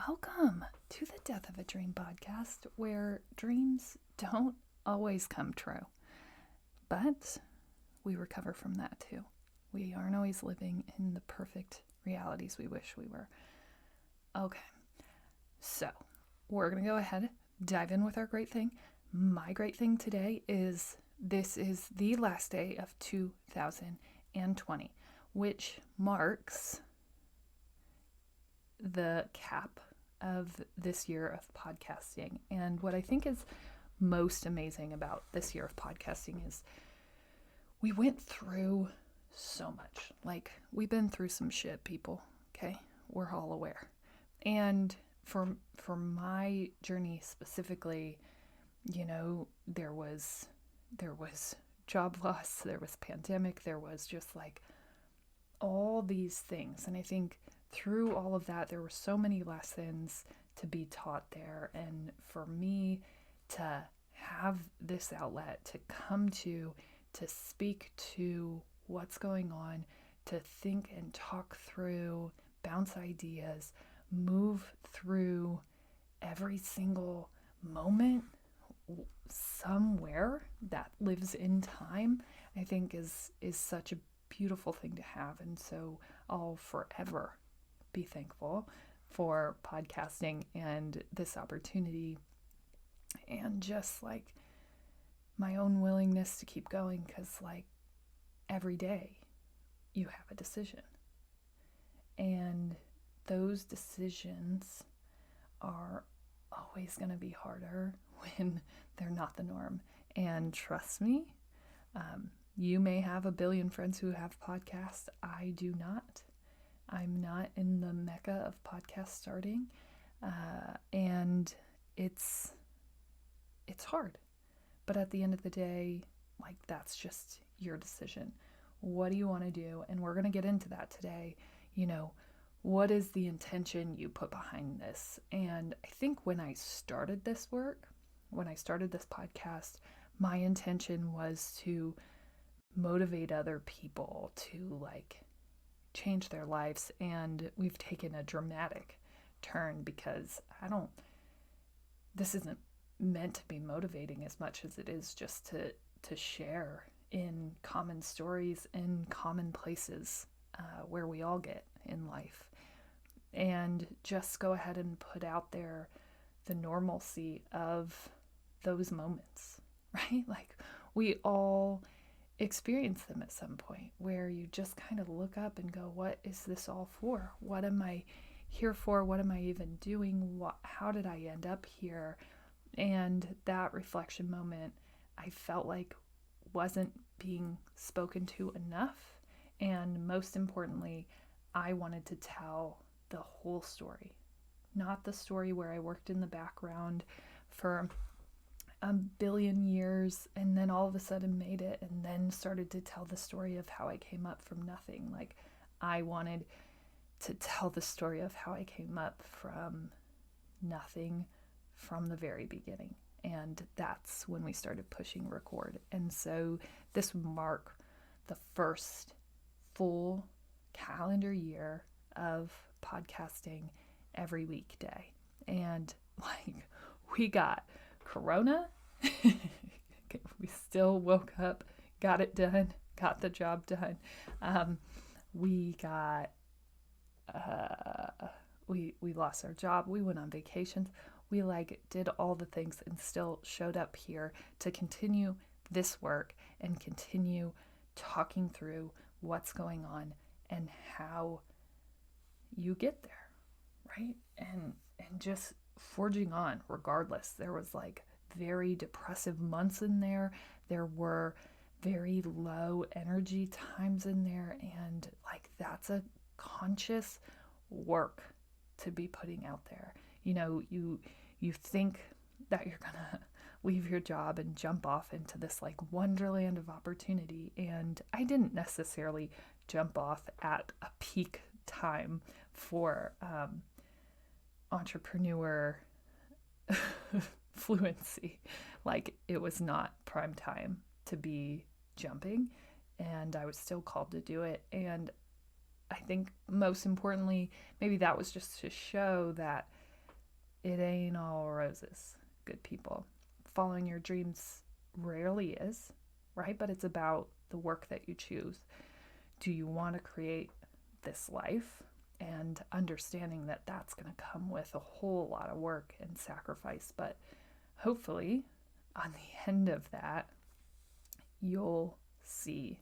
Welcome to the Death of a Dream podcast, where dreams don't always come true, but we recover from that too. We aren't always living in the perfect realities we wish we were. Okay, so we're going to go ahead, dive in with our great thing. My great thing today is this is the last day of 2020, which marks the cap of this year of podcasting. And what I think is most amazing about this year of podcasting is we went through so much. Like, we've been through some shit, people. Okay, we're all aware. And for my journey specifically, you know, there was job loss, there was pandemic, there was just like all these things. And I think through all of that, there were so many lessons to be taught there. And for me to have this outlet to come to speak to what's going on, to think and talk through, bounce ideas, move through every single moment somewhere that lives in time, I think is such a beautiful thing to have. And so I'll forever be thankful for podcasting and this opportunity, and just like my own willingness to keep going, because like every day you have a decision, and those decisions are always going to be harder when they're not the norm. And trust me, you may have a billion friends who have podcasts. I do not. I'm not in the mecca of podcast starting, and it's hard. But at the end of the day, like, that's just your decision. What do you want to do? And we're going to get into that today. You know, what is the intention you put behind this? And I think when I started this work, when I started this podcast, my intention was to motivate other people to like change their lives. And we've taken a dramatic turn, because this isn't meant to be motivating as much as it is just to share in common stories in common places where we all get in life, and just go ahead and put out there the normalcy of those moments, right? Like, we all experience them at some point, where you just kind of look up and go, what is this all for? What am I here for? What am I even doing? How did I end up here? And that reflection moment, I felt like wasn't being spoken to enough. And most importantly, I wanted to tell the whole story, not the story where I worked in the background for a billion years and then all of a sudden made it, and then started to tell the story of how I came up from nothing. Like, I wanted to tell the story of how I came up from nothing from the very beginning. And that's when we started pushing record. And so this would mark the first full calendar year of podcasting every weekday. And like, we got Corona. We still woke up, got it done, got the job done. We got, we lost our job. We went on vacations. We like did all the things and still showed up here to continue this work and continue talking through what's going on and how you get there, right? And just forging on regardless. There was like very depressive months in there. There were very low energy times in there, and like, that's a conscious work to be putting out there. You know, you think that you're gonna leave your job and jump off into this like wonderland of opportunity, and I didn't necessarily jump off at a peak time for entrepreneur fluency. Like, it was not prime time to be jumping, and I was still called to do it. And I think most importantly, maybe that was just to show that it ain't all roses, good people. Following your dreams rarely is, right? But it's about the work that you choose. Do you want to create this life? And understanding that that's going to come with a whole lot of work and sacrifice. But hopefully, on the end of that, you'll see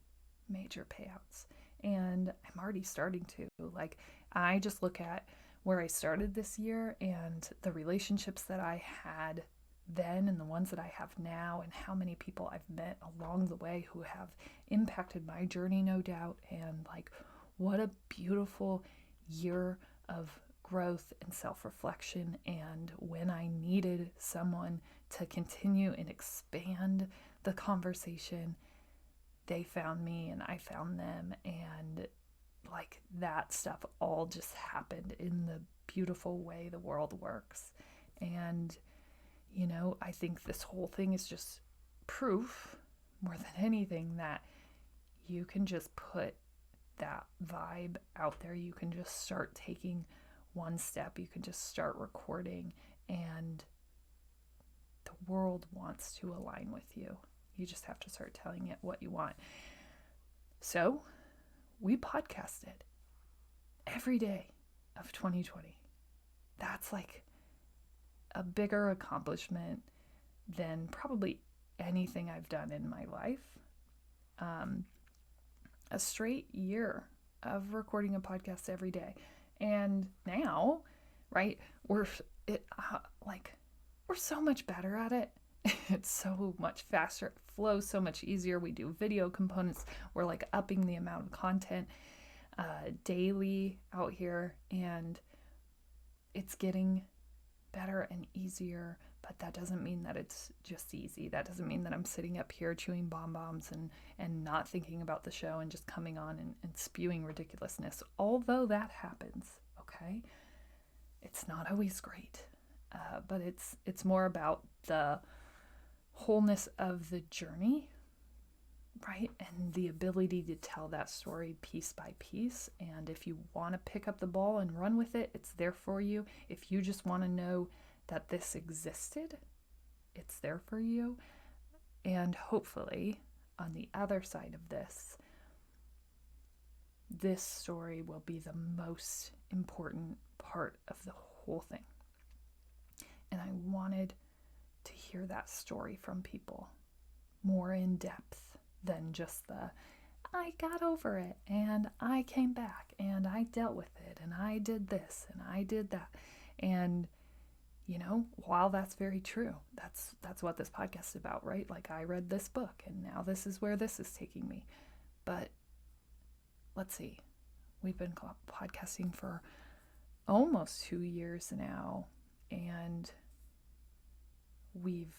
major payouts. And I'm already starting to. Like, I just look at where I started this year and the relationships that I had then and the ones that I have now, and how many people I've met along the way who have impacted my journey, no doubt. And like, what a beautiful year of growth and self-reflection. And when I needed someone to continue and expand the conversation, they found me and I found them. And like, that stuff all just happened in the beautiful way the world works. And I think this whole thing is just proof, more than anything, that you can just put that vibe out there. You can just start taking one step. You can just start recording, and the world wants to align with you. You just have to start telling it what you want. So we podcasted every day of 2020. That's like a bigger accomplishment than probably anything I've done in my life. A straight year of recording a podcast every day. And now, right, we're so much better at it. It's so much faster. It flows so much easier. We do video components. We're like upping the amount of content daily out here, and it's getting better and easier. But that doesn't mean that it's just easy. That doesn't mean that I'm sitting up here chewing bonbons and not thinking about the show and just coming on and spewing ridiculousness. Although that happens, okay? It's not always great. But it's more about the wholeness of the journey, right? And the ability to tell that story piece by piece. And if you want to pick up the ball and run with it, it's there for you. If you just want to know that this existed, it's there for you. And hopefully, on the other side of this story will be the most important part of the whole thing. And I wanted to hear that story from people more in depth than just the, I got over it and I came back and I dealt with it and I did this and I did that. And while that's very true, that's what this podcast is about, right? Like, I read this book and now this is where this is taking me. But let's see, we've been podcasting for almost 2 years now, and we've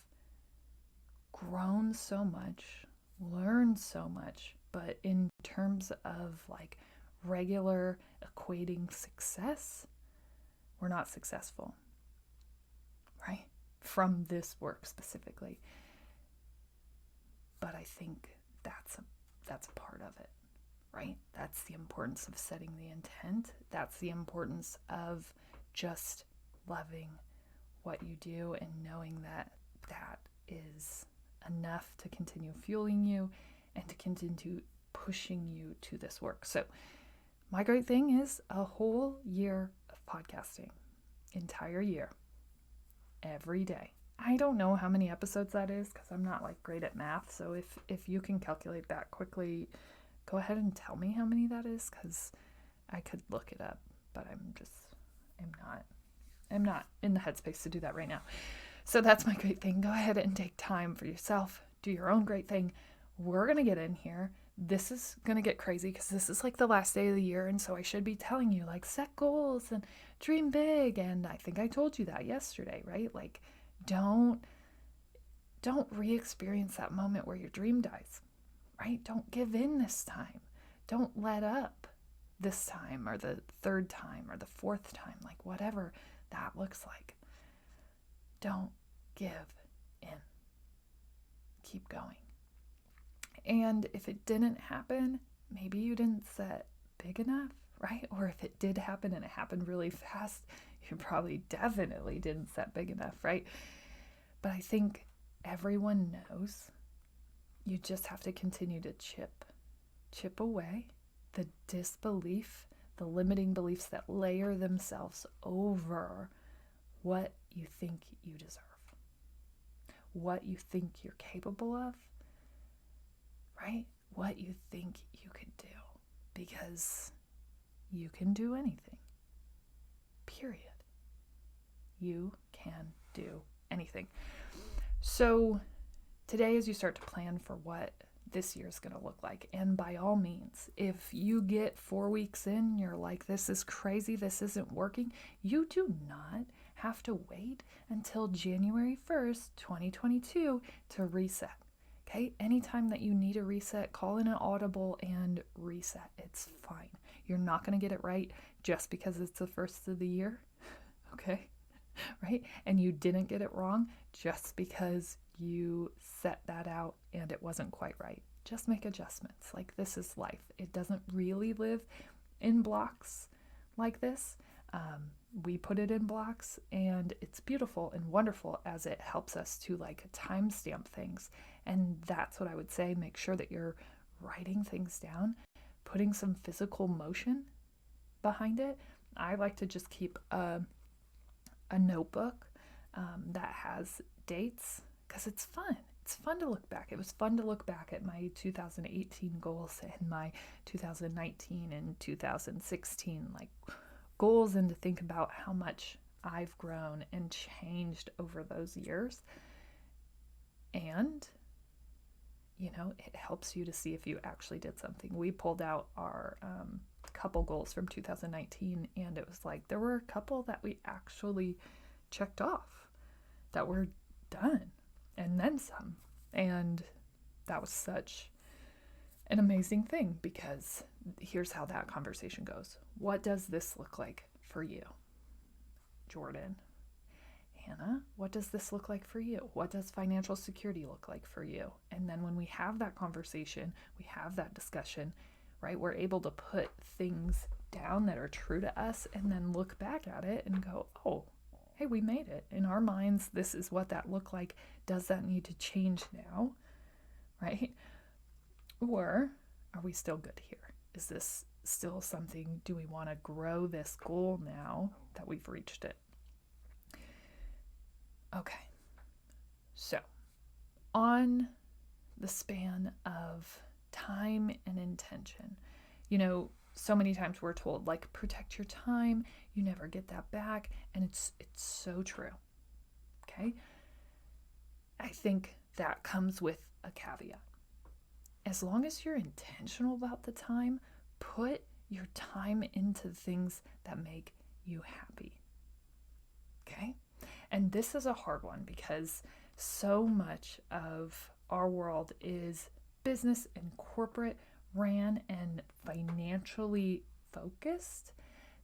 grown so much, learned so much, but in terms of like regular equating success, we're not successful, right? From this work specifically. But I think that's a part of it, right? That's the importance of setting the intent. That's the importance of just loving what you do and knowing that that is enough to continue fueling you and to continue pushing you to this work. So my great thing is a whole year of podcasting, entire year, every day. I don't know how many episodes that is because I'm not like great at math. So if you can calculate that quickly, go ahead and tell me how many that is, because I could look it up, but I'm not in the headspace to do that right now. So that's my great thing. Go ahead and take time for yourself. Do your own great thing. We're going to get in here. This is going to get crazy because this is like the last day of the year. And so I should be telling you, like, set goals and dream big. And I think I told you that yesterday, right? Like, don't re-experience that moment where your dream dies, right? Don't give in this time. Don't let up this time or the third time or the fourth time, like whatever that looks like. Don't give in. Keep going. And if it didn't happen, maybe you didn't set big enough, right? Or if it did happen and it happened really fast, you probably definitely didn't set big enough, right? But I think everyone knows you just have to continue to chip away the disbelief, the limiting beliefs that layer themselves over what you think you deserve, what you think you're capable of, right? What you think you could do, because you can do anything, period. You can do anything. So today, as you start to plan for what this year is going to look like, and by all means, if you get 4 weeks in, you're like, this is crazy, this isn't working, you do not have to wait until January 1st, 2022 to reset. Okay? Anytime that you need a reset, call in an audible and reset. It's fine. You're not going to get it right just because it's the first of the year. Okay? Right? And you didn't get it wrong just because you set that out and it wasn't quite right. Just make adjustments. Like, this is life. It doesn't really live in blocks like this. We put it in blocks, and it's beautiful and wonderful as it helps us to like timestamp things. And that's what I would say. Make sure that you're writing things down, putting some physical motion behind it. I like to just keep a notebook that has dates, because it's fun. It's fun to look back. It was fun to look back at my 2018 goals and my 2019 and 2016 like goals, and to think about how much I've grown and changed over those years. And it helps you to see if you actually did something. We pulled out our couple goals from 2019, and it was like there were a couple that we actually checked off, that were done, and then some. And that was such an amazing thing, because here's how that conversation goes. What does this look like for you? Jordan. Hanna, what does this look like for you? What does financial security look like for you? And then when we have that conversation, we have that discussion, right? We're able to put things down that are true to us and then look back at it and go, oh, hey, we made it. In our minds, this is what that looked like. Does that need to change now? Right? Or are we still good here? Is this still something? Do we want to grow this goal now that we've reached it? Okay. So, on the span of time and intention, so many times we're told, like, protect your time, you never get that back, and it's so true. Okay? I think that comes with a caveat. As long as you're intentional about the time, put your time into things that make you happy. Okay? And this is a hard one, because so much of our world is business and corporate ran and financially focused,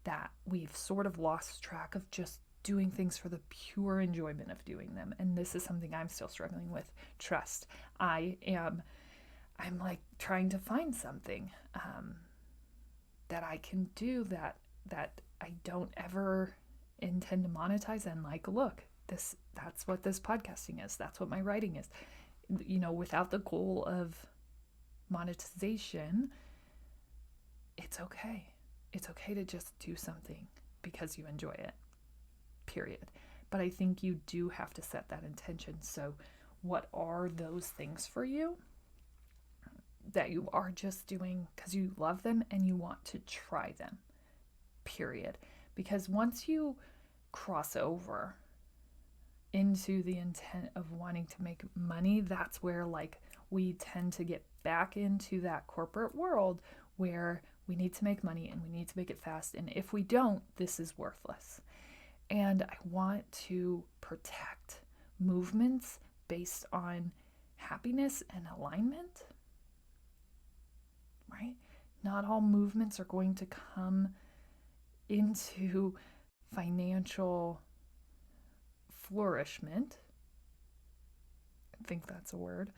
that we've sort of lost track of just doing things for the pure enjoyment of doing them. And this is something I'm still struggling with. Trust. I'm like trying to find something that I can do that I don't ever intend to monetize, and like, look, that's what this podcasting is. That's what my writing is. Without the goal of monetization, it's okay. It's okay to just do something because you enjoy it, period. But I think you do have to set that intention. So what are those things for you that you are just doing because you love them and you want to try them, period? Because once you cross over into the intent of wanting to make money, that's where like we tend to get back into that corporate world where we need to make money and we need to make it fast. And if we don't, this is worthless. And I want to protect movements based on happiness and alignment, right? Not all movements are going to come into financial flourishment. I think that's a word.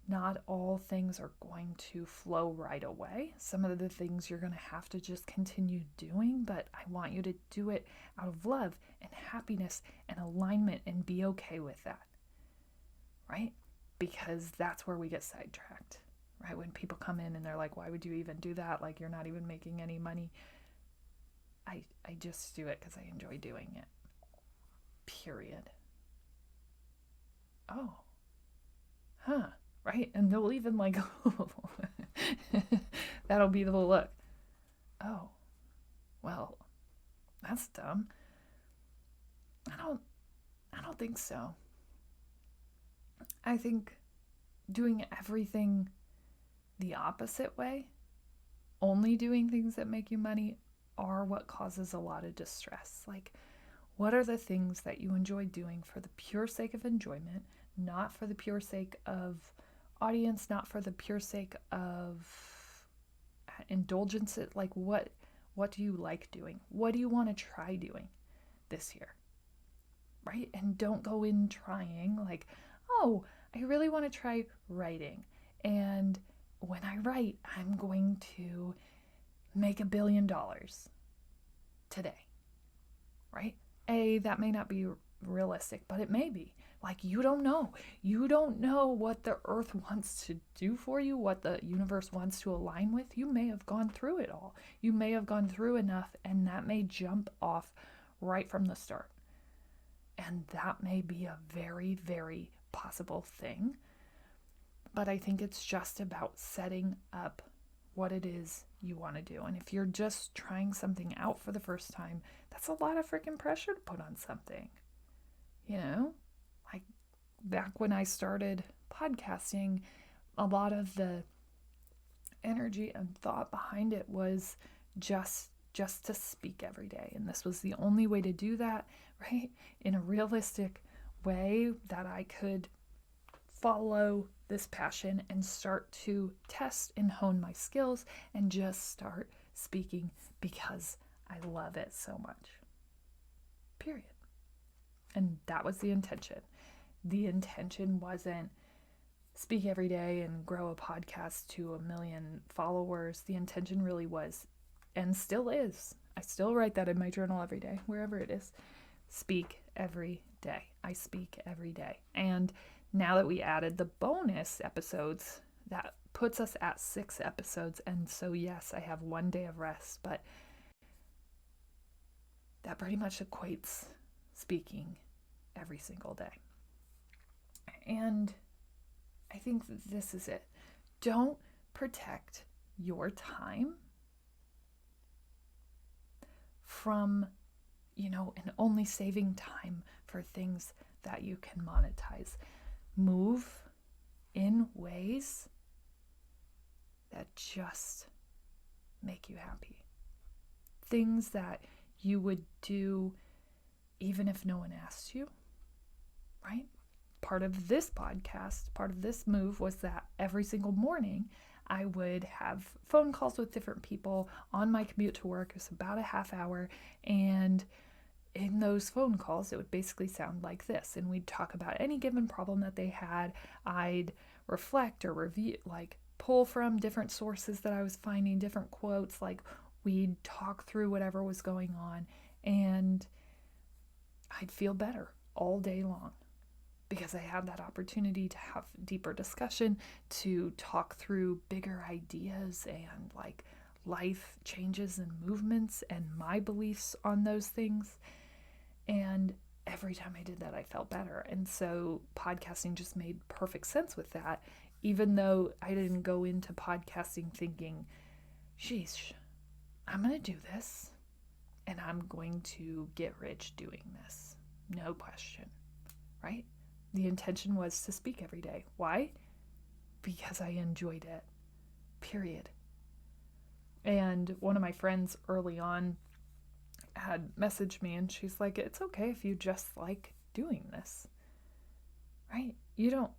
Not all things are going to flow right away. Some of the things you're going to have to just continue doing, but I want you to do it out of love and happiness and alignment and be okay with that, right? Because that's where we get sidetracked, right? When people come in and they're like, why would you even do that? Like, you're not even making any money. I just do it because I enjoy doing it. Period. Oh, huh, right? And they'll even like, that'll be the look. Oh, well, that's dumb. I don't think so. I think doing everything the opposite way, only doing things that make you money, are what causes a lot of distress. Like, what are the things that you enjoy doing for the pure sake of enjoyment, not for the pure sake of audience, not for the pure sake of indulgence? Like, what do you like doing? What do you want to try doing this year? Right? And don't go in trying like, oh, I really want to try writing. And when I write, I'm going to make $1 billion today. Right? That may not be realistic, but it may be. Like, you don't know. You don't know what the earth wants to do for you, what the universe wants to align with. You may have gone through it all. You may have gone through enough, and that may jump off right from the start. And that may be a very, very possible thing. But I think it's just about setting up what it is you want to do. And if you're just trying something out for the first time, that's a lot of freaking pressure to put on something. You know, like back when I started podcasting, a lot of the energy and thought behind it was just to speak every day. And this was the only way to do that, right? In a realistic way that I could follow this passion and start to test and hone my skills and just start speaking because I love it so much. Period. And that was the intention. The intention wasn't speak every day and grow a podcast to 1 million followers. The intention really was, and still is, I still write that in my journal every day, wherever it is, speak every day. I speak every day. And now that we added the bonus episodes, that puts us at 6 episodes. And so, yes, I have 1 day of rest, but that pretty much equates speaking every single day. And I think this is it. Don't protect your time from, and only saving time for things that you can monetize. Move in ways that just make you happy. Things that you would do even if no one asked you, right? Part of this podcast, part of this move was that every single morning I would have phone calls with different people on my commute to work. It was about a half hour. And in those phone calls, it would basically sound like this. And we'd talk about any given problem that they had. I'd reflect or review, like pull from different sources that I was finding, different quotes. Like, we'd talk through whatever was going on. And I'd feel better all day long, because I had that opportunity to have deeper discussion, to talk through bigger ideas and like life changes and movements and my beliefs on those things. And every time I did that, I felt better. And so podcasting just made perfect sense with that, even though I didn't go into podcasting thinking, sheesh, I'm going to do this and I'm going to get rich doing this. No question, right? The intention was to speak every day. Why? Because I enjoyed it. Period. And one of my friends early on had messaged me, and she's like, it's okay if you just like doing this, right? You don't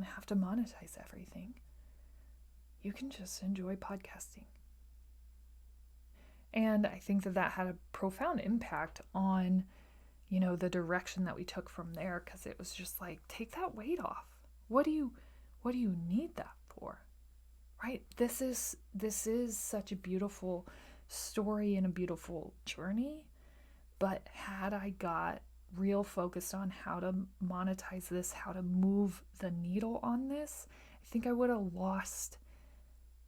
have to monetize everything. You can just enjoy podcasting. And I think that had a profound impact on, the direction that we took from there, because it was just like, take that weight off. What do you What do you need that for? Right? This is such a beautiful story and a beautiful journey. But had I got real focused on how to monetize this, how to move the needle on this, I think I would have lost,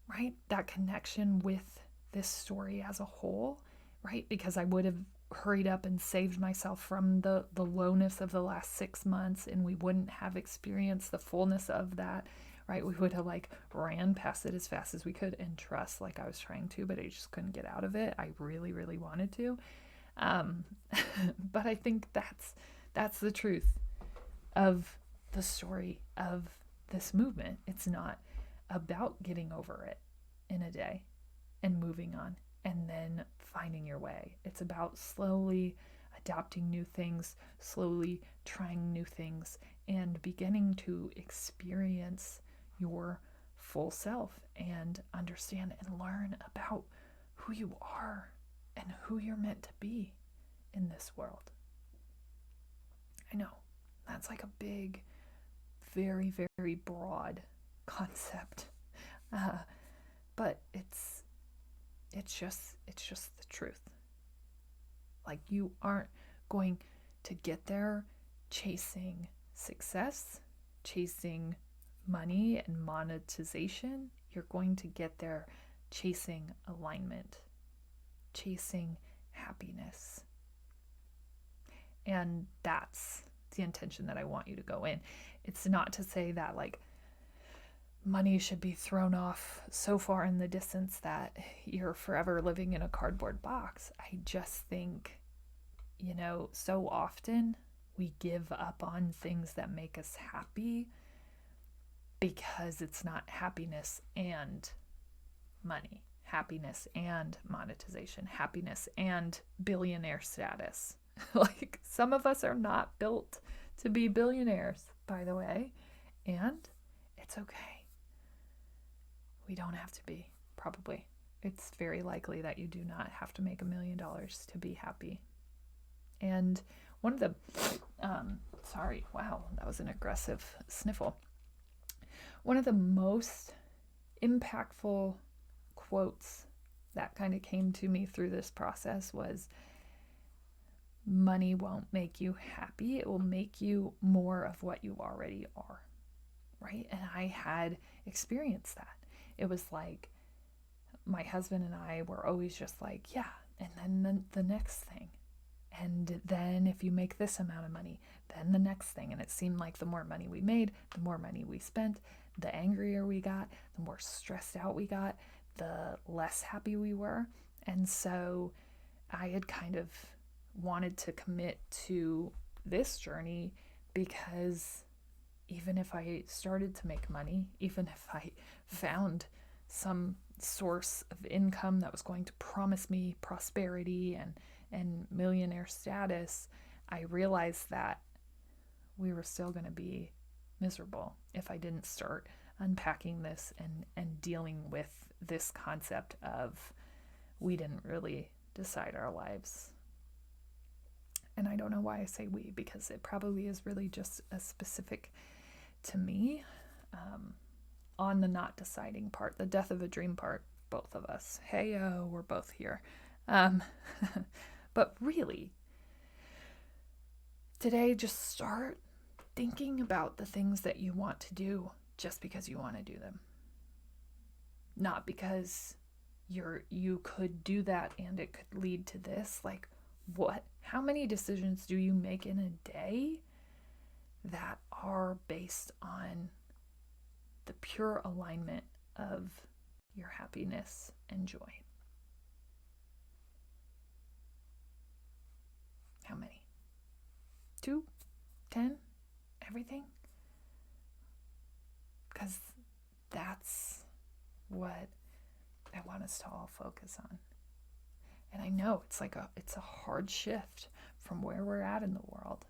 right, that connection with this story as a whole, right? Because I would have hurried up and saved myself from the lowness of the last 6 months, and we wouldn't have experienced the fullness of that, right? We would have like ran past it as fast as we could and trust like I was trying to, but I just couldn't get out of it. I really, really wanted to. Um, but I think that's the truth of the story of this movement. It's not about getting over it in a day and moving on and then finding your way. It's about slowly adopting new things, slowly trying new things, and beginning to experience your full self and understand and learn about who you are and who you're meant to be in this world. I know that's like a big, very, very broad concept, but it's just the truth. Like, you aren't going to get there chasing success, chasing money and monetization. You're going to get there chasing alignment, chasing happiness. And that's the intention that I want you to go in. It's not to say that like money should be thrown off so far in the distance that you're forever living in a cardboard box. I just think, so often we give up on things that make us happy because it's not happiness and money, happiness and monetization, happiness and billionaire status. Like, some of us are not built to be billionaires, by the way, and it's okay. We don't have to be, probably. It's very likely that you do not have to make $1 million to be happy. And one of the, sorry, wow, that was an aggressive sniffle. One of the most impactful quotes that kind of came to me through this process was, money won't make you happy. It will make you more of what you already are, right? And I had experienced that. It was like my husband and I were always just like, yeah, and then the next thing. And then if you make this amount of money, then the next thing. And it seemed like the more money we made, the more money we spent, the angrier we got, the more stressed out we got, the less happy we were. And so I had kind of wanted to commit to this journey because even if I started to make money, even if I found some source of income that was going to promise me prosperity and millionaire status, I realized that we were still going to be miserable if I didn't start unpacking this and dealing with this concept of we didn't really decide our lives. And I don't know why I say we, because it probably is really just a specific to me, on the not deciding part, the death of a dream part, both of us. Hey-o, we're both here. But really, today, just start thinking about the things that you want to do just because you want to do them. Not because you could do that and it could lead to this. Like, how many decisions do you make in a day that are based on the pure alignment of your happiness and joy? How many? 2? 10? Everything? Because that's what I want us to all focus on. And I know it's a hard shift from where we're at in the world,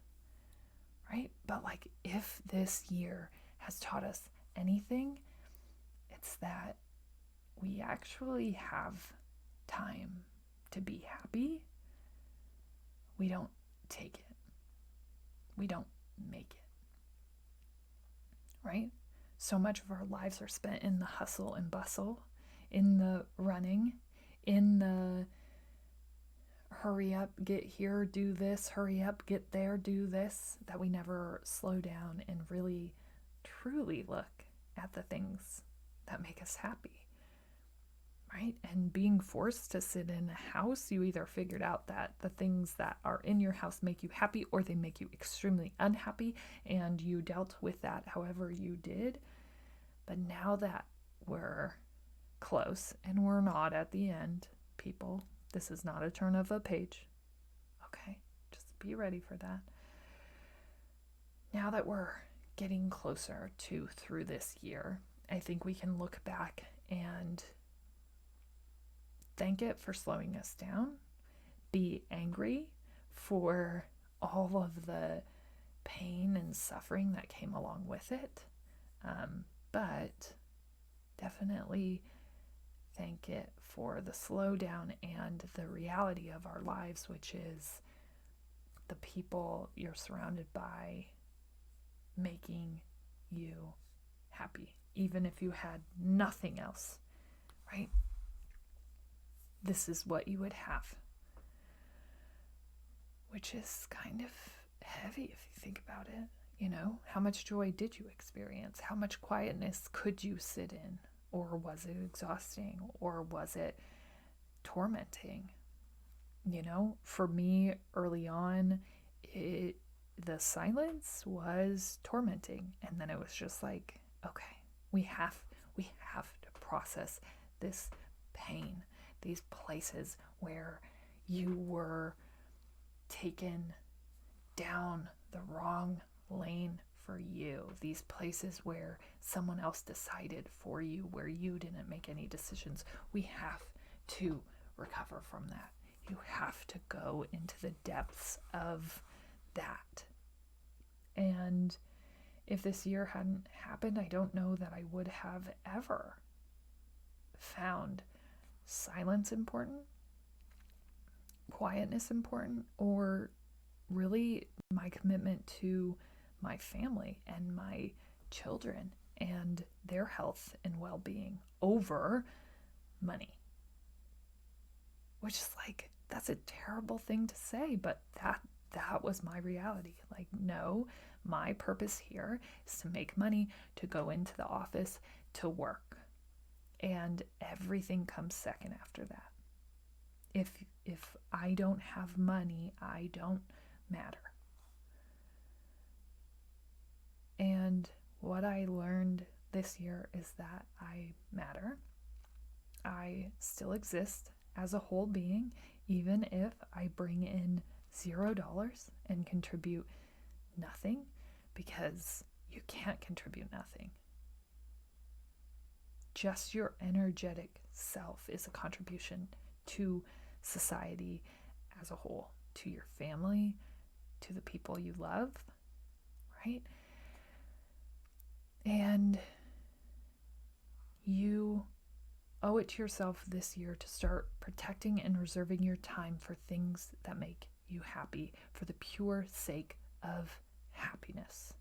right? But like, if this year has taught us anything, it's that we actually have time to be happy. We don't take it. We don't make it, right? So much of our lives are spent in the hustle and bustle, in the running, in the hurry up, get here, do this, hurry up, get there, do this, that we never slow down and really, truly look at the things that make us happy, right? And being forced to sit in a house, you either figured out that the things that are in your house make you happy or they make you extremely unhappy, and you dealt with that however you did. But now that we're close and we're not at the end, people, this is not a turn of a page. Okay, just be ready for that. Now that we're getting closer to through this year, I think we can look back and thank it for slowing us down, be angry for all of the pain and suffering that came along with it, but definitely thank it for the slowdown and the reality of our lives, which is the people you're surrounded by making you happy, even if you had nothing else, right? This is what you would have, which is kind of heavy if you think about it. You know, how much joy did you experience? How much quietness could you sit in? Or was it exhausting? Or was it tormenting? You know, for me early on, the silence was tormenting. And then it was just like, okay, we have to process this pain, these places where you were taken down the wrong lane for you, these places where someone else decided for you, where you didn't make any decisions. We have to recover from that. You have to go into the depths of that. And if this year hadn't happened, I don't know that I would have ever found silence important, quietness important, or really my commitment to my family and my children and their health and well-being over money. Which is like, that's a terrible thing to say, but that was my reality. Like, no, my purpose here is to make money, to go into the office, to work. And everything comes second after that. If I don't have money, I don't matter. And what I learned this year is that I matter. I still exist as a whole being, even if I bring in $0 and contribute nothing, because you can't contribute nothing. Just your energetic self is a contribution to society as a whole, to your family, to the people you love, right? And you owe it to yourself this year to start protecting and reserving your time for things that make you happy, for the pure sake of happiness.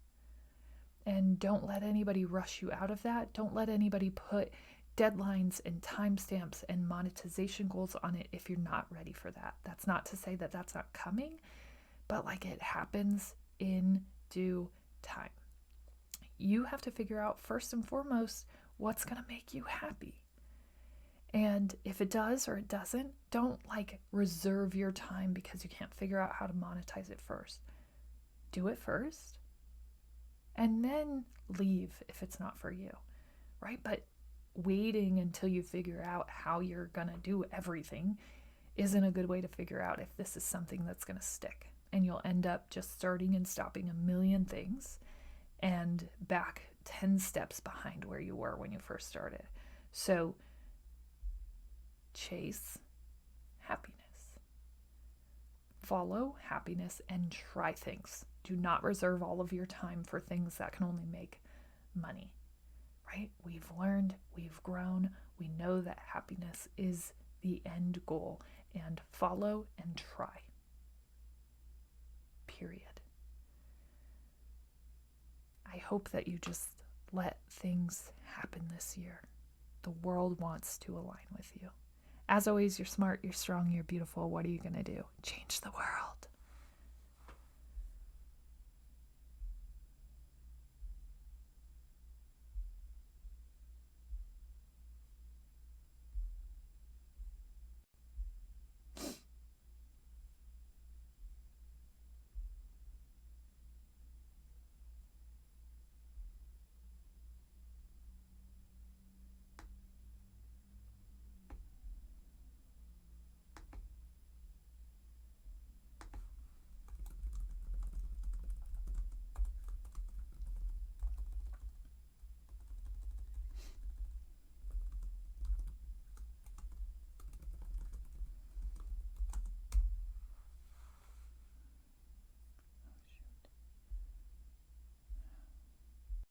And don't let anybody rush you out of that. Don't let anybody put deadlines and timestamps and monetization goals on it if you're not ready for that. That's not to say that that's not coming, but like, it happens in due time. You have to figure out first and foremost what's going to make you happy. And if it does or it doesn't, don't like reserve your time because you can't figure out how to monetize it first. Do it first and then leave if it's not for you, right? But waiting until you figure out how you're going to do everything isn't a good way to figure out if this is something that's going to stick. And you'll end up just starting and stopping a million things and back 10 steps behind where you were when you first started. So chase happiness. Follow happiness and try things. Do not reserve all of your time for things that can only make money, right? We've learned, we've grown, we know that happiness is the end goal, and follow and try. Period. I hope that you just let things happen this year. The world wants to align with you. As always, you're smart, you're strong, you're beautiful. What are you going to do? Change the world.